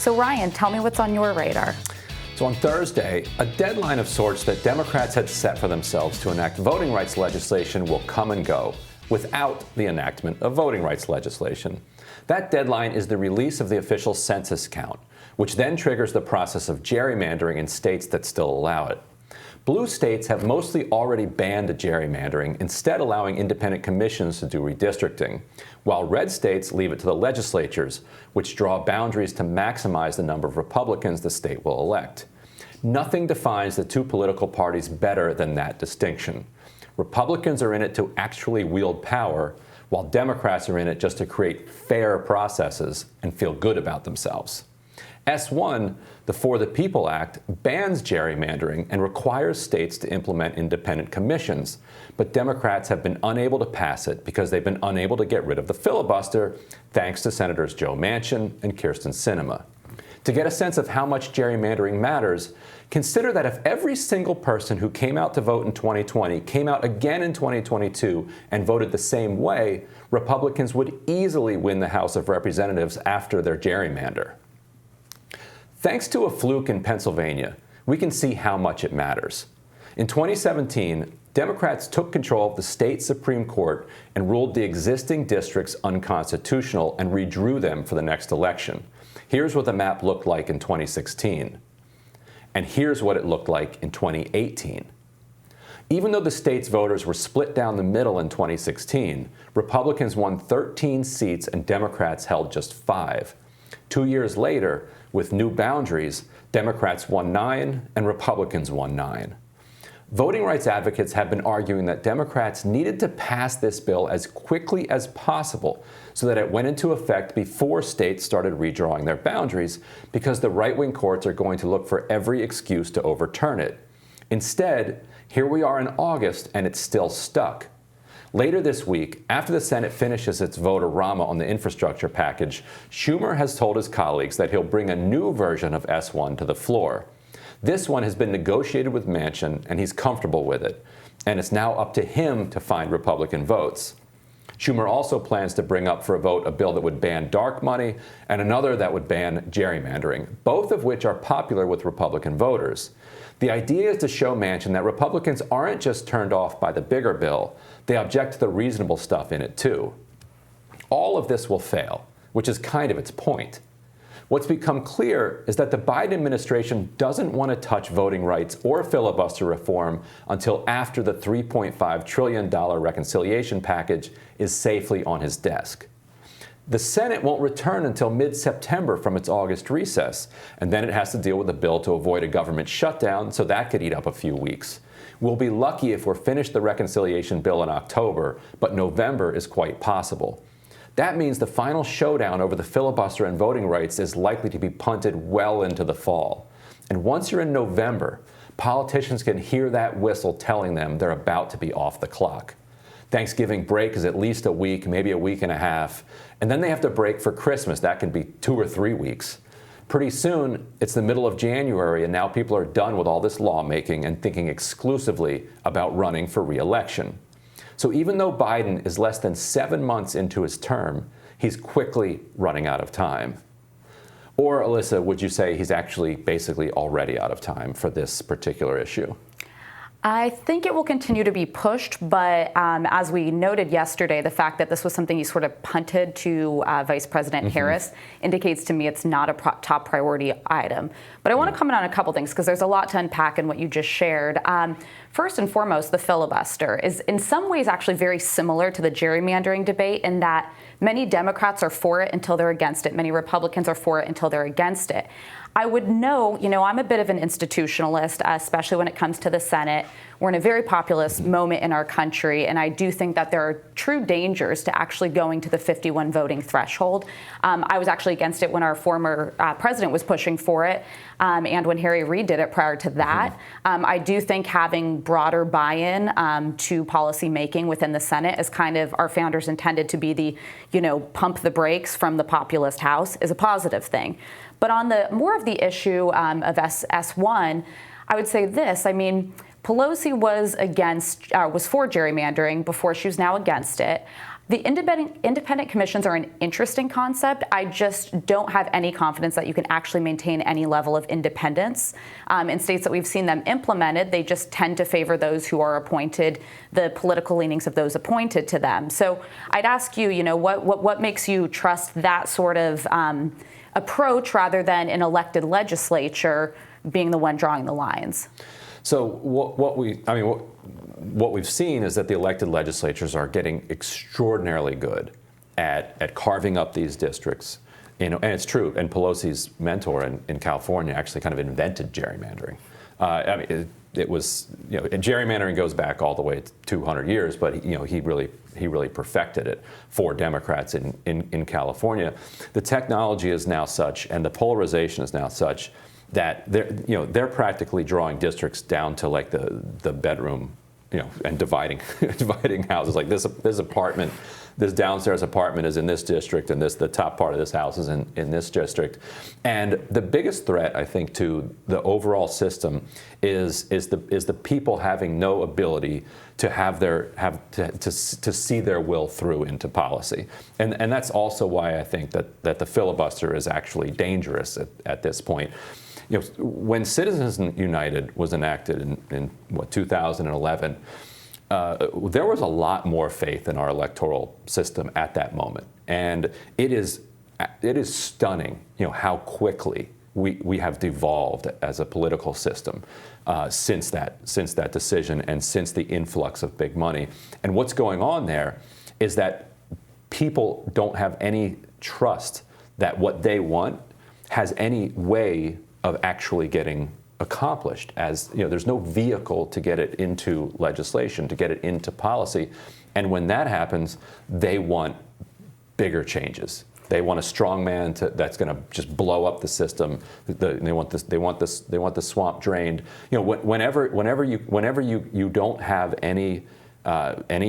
So Ryan, tell me what's on your radar. So on Thursday, a deadline of sorts that Democrats had set for themselves to enact voting rights legislation will come and go without the enactment of voting rights legislation. That deadline is the release of the official census count, which then triggers the process of gerrymandering in states that still allow it. Blue states have mostly already banned gerrymandering, instead allowing independent commissions to do redistricting, while red states leave it to the legislatures, which draw boundaries to maximize the number of Republicans the state will elect. Nothing defines the two political parties better than that distinction. Republicans are in it to actually wield power, while Democrats are in it just to create fair processes and feel good about themselves. S1, the For the People Act, bans gerrymandering and requires states to implement independent commissions, but Democrats have been unable to pass it because they've been unable to get rid of the filibuster, thanks to Senators Joe Manchin and Kyrsten Sinema. To get a sense of how much gerrymandering matters, consider that if every single person who came out to vote in 2020 came out again in 2022 and voted the same way, Republicans would easily win the House of Representatives after their gerrymander. Thanks to a fluke in Pennsylvania, we can see how much it matters. In 2017, Democrats took control of the state Supreme Court and ruled the existing districts unconstitutional and redrew them for the next election. Here's what the map looked like in 2016. And here's what it looked like in 2018. Even though the state's voters were split down the middle in 2016, Republicans won 13 seats and Democrats held just 5. 2 years later, with new boundaries, Democrats won 9 and Republicans won 9. Voting rights advocates have been arguing that Democrats needed to pass this bill as quickly as possible so that it went into effect before states started redrawing their boundaries, because the right-wing courts are going to look for every excuse to overturn it. Instead, here we are in August and it's still stuck. Later this week, after the Senate finishes its vote-a-rama on the infrastructure package, Schumer has told his colleagues that he'll bring a new version of S1 to the floor. This one has been negotiated with Manchin, and he's comfortable with it. And it's now up to him to find Republican votes. Schumer also plans to bring up for a vote a bill that would ban dark money and another that would ban gerrymandering, both of which are popular with Republican voters. The idea is to show Manchin that Republicans aren't just turned off by the bigger bill, they object to the reasonable stuff in it too. All of this will fail, which is kind of its point. What's become clear is that the Biden administration doesn't want to touch voting rights or filibuster reform until after the $3.5 trillion reconciliation package is safely on his desk. The Senate won't return until mid-September from its August recess, and then it has to deal with a bill to avoid a government shutdown, so that could eat up a few weeks. We'll be lucky if we're finished the reconciliation bill in October, but November is quite possible. That means the final showdown over the filibuster and voting rights is likely to be punted well into the fall. And once you're in November, politicians can hear that whistle telling them they're about to be off the clock. Thanksgiving break is at least a week, maybe a week and a half, and then they have to break for Christmas. That can be 2 or 3 weeks. Pretty soon, it's the middle of January, and now people are done with all this lawmaking and thinking exclusively about running for re-election. So even though Biden is less than 7 months into his term, he's quickly running out of time. Or, Alyssa, would you say he's actually basically already out of time for this particular issue? I think it will continue to be pushed, but as we noted yesterday, the fact that this was something he sort of punted to Vice President Harris indicates to me it's not a top priority item. But I want to comment on a couple things because there's a lot to unpack in what you just shared. First and foremost, the filibuster is in some ways actually very similar to the gerrymandering debate in that many Democrats are for it until they're against it. Many Republicans are for it until they're against it. I would know, I'm a bit of an institutionalist, especially when it comes to the Senate. We're in a very populist moment in our country, and I do think that there are true dangers to actually going to the 51 voting threshold. I was actually against it when our former president was pushing for it, and when Harry Reid did it prior to that. I do think having broader buy-in to policy making within the Senate, as kind of our founders intended to be the, pump the brakes from the populist House, is a positive thing. But on the more of the issue of S1, I would say this. Pelosi was for gerrymandering before. She was now against it. The independent commissions are an interesting concept. I just don't have any confidence that you can actually maintain any level of independence. In states that we've seen them implemented, they just tend to favor those who are appointed, the political leanings of those appointed to them. So I'd ask you, what makes you trust that sort of approach rather than an elected legislature being the one drawing the lines? So what we've seen is that the elected legislatures are getting extraordinarily good at carving up these districts. And it's true. And Pelosi's mentor in California actually kind of invented gerrymandering. It was, and gerrymandering goes back all the way to 200 years, but he really perfected it for Democrats in California. The technology is now such, and the polarization is now such, that they're practically drawing districts down to like the bedroom, and dividing houses. Like this apartment, this downstairs apartment is in this district, and the top part of this house is in this district. And the biggest threat, I think, to the overall system is the people having no ability to see their will through into policy. And that's also why I think that the filibuster is actually dangerous at this point. When Citizens United was enacted in 2011, there was a lot more faith in our electoral system at that moment, and it is stunning, how quickly we have devolved as a political system since that decision and since the influx of big money. And what's going on there is that people don't have any trust that what they want has any way of actually getting accomplished. As there's no vehicle to get it into legislation, to get it into policy. And when that happens, they want bigger changes. They want a strong man that's going to just blow up the system. They want the swamp drained. Whenever you don't have any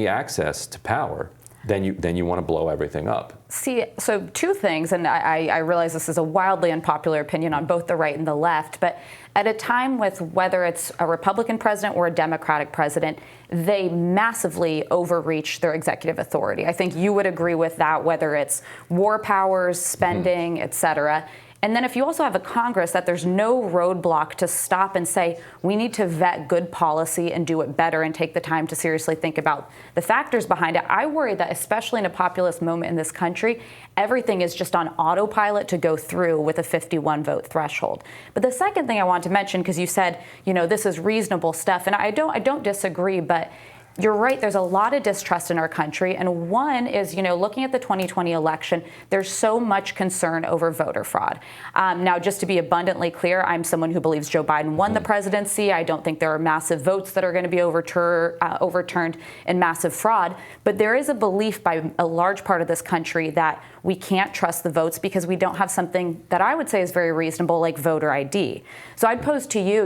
access to power, then you want to blow everything up. See, so two things, and I realize this is a wildly unpopular opinion on both the right and the left, but at a time with whether it's a Republican president or a Democratic president, they massively overreach their executive authority. I think you would agree with that, whether it's war powers, spending, et cetera. And then if you also have a Congress that there's no roadblock to stop and say, we need to vet good policy and do it better and take the time to seriously think about the factors behind it, I worry that especially in a populist moment in this country, everything is just on autopilot to go through with a 51 vote threshold. But the second thing I want to mention, because you said, this is reasonable stuff, and I don't disagree, but you're right, there's a lot of distrust in our country. And one is, looking at the 2020 election, there's so much concern over voter fraud. Now, just to be abundantly clear, I'm someone who believes Joe Biden won the presidency. I don't think there are massive votes that are going to be overturned in massive fraud. But there is a belief by a large part of this country that we can't trust the votes because we don't have something that I would say is very reasonable, like voter ID. So I'd pose to you,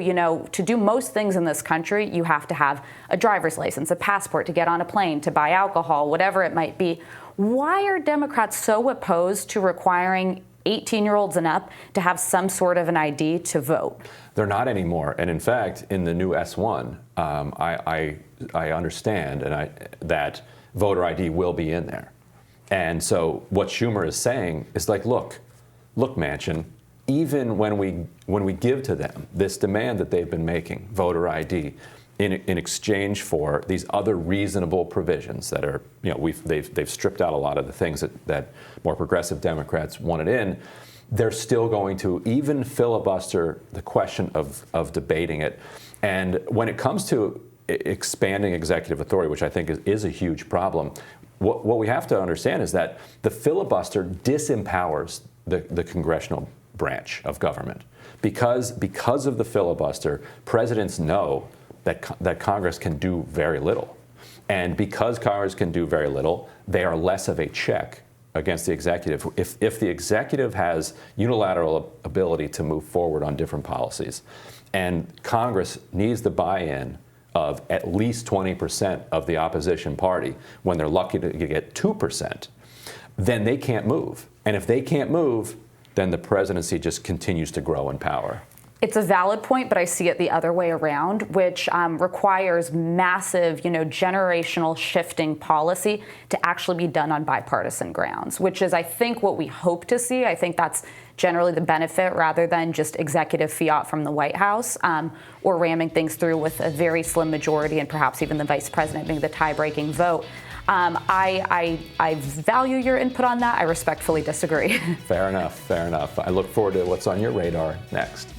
to do most things in this country, you have to have a driver's license, a passport to get on a plane, to buy alcohol, whatever it might be. Why are Democrats so opposed to requiring 18-year-olds and up to have some sort of an ID to vote? They're not anymore. And in fact, in the new S1, I understand that voter ID will be in there. And so what Schumer is saying is like, look, Manchin, even when we give to them this demand that they've been making, voter ID, in exchange for these other reasonable provisions that are, they've stripped out a lot of the things that more progressive Democrats wanted in, they're still going to even filibuster the question of debating it. And when it comes to expanding executive authority, which I think is a huge problem, what we have to understand is that the filibuster disempowers the congressional branch of government. Because of the filibuster, presidents know that Congress can do very little. And because Congress can do very little, they are less of a check against the executive. If the executive has unilateral ability to move forward on different policies, and Congress needs the buy-in of at least 20% of the opposition party, when they're lucky to get 2%, then they can't move. And if they can't move, then the presidency just continues to grow in power. It's a valid point, but I see it the other way around, which requires massive, generational shifting policy to actually be done on bipartisan grounds, which is, I think, what we hope to see. I think that's generally the benefit rather than just executive fiat from the White House or ramming things through with a very slim majority and perhaps even the vice president being the tie-breaking vote. I value your input on that. I respectfully disagree. Fair enough. I look forward to what's on your radar next.